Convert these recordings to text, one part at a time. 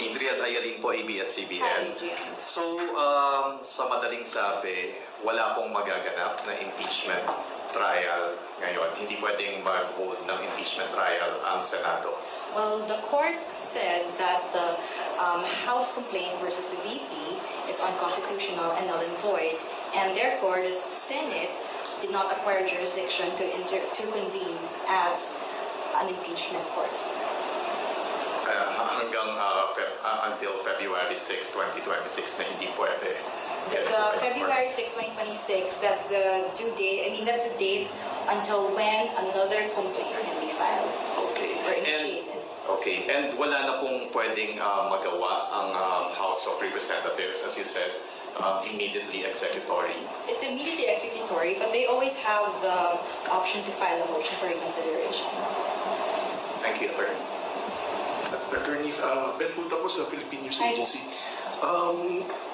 Adrian Ayaling po, ABS-CBN. Hi, Adrian. So, sa madaling sabi, wala pong magaganap na impeachment trial ngayon. Hindi pwedeng mag-hold ng impeachment trial ang Senado. Well, the court said that the House complaint versus the VP is unconstitutional and null and void, and therefore the Senate did not acquire jurisdiction to convene as an impeachment court. Hanggang until February 6, 2026 na hindi pwede. The February 6, 2026, that's the due date. I mean, that's the date until when another complaint can be filed or initiated. And wala na pong pwedeng magawa ang House of Representatives, as you said, immediately executory. It's immediately executory, but they always have the option to file a motion for reconsideration. Thank you, Attorney. Attorney, Ben Punta po sa Philippine News Agency.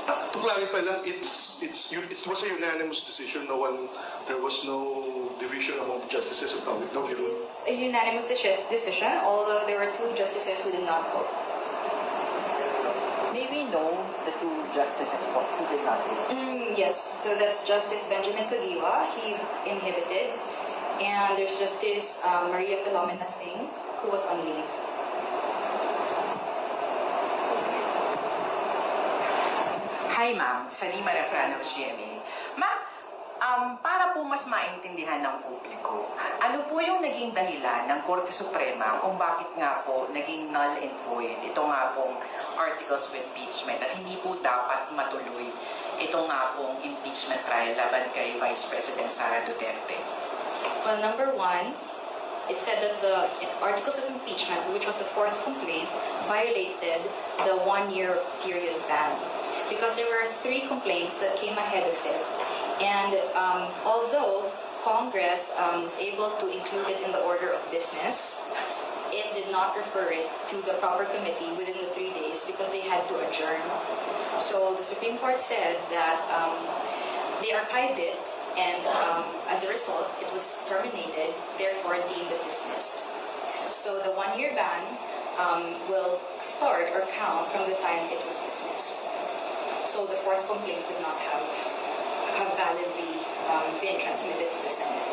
To clarify lang, it was a unanimous decision. There was no division among the justices of the rule. It's a unanimous decision, although there were two justices who did not vote. May we know the two justices who did not vote? Yes, so that's Justice Benjamin Kagiwa, he inhibited, and there's Justice Maria Philomena Singh, who was on leave. Hi ma'am, Salima Refrano, GMA. Ma'am, para po mas maintindihan ng publiko, ano po yung naging dahilan ng Korte Suprema kung bakit nga po naging null and void ito nga pong articles of impeachment at hindi po dapat matuloy ito nga pong impeachment trial laban kay Vice President Sara Duterte? Well, number one, it said that the articles of impeachment, which was the fourth complaint, violated the one-year period ban, because there were three complaints that came ahead of it. And although Congress was able to include it in the order of business, it did not refer it to the proper committee within the 3 days because they had to adjourn. So the Supreme Court said that they archived it, and as a result, it was terminated, therefore deemed dismissed. So the one-year ban will start or count from the time it was dismissed. So the fourth complaint could not have validly been transmitted to the Senate.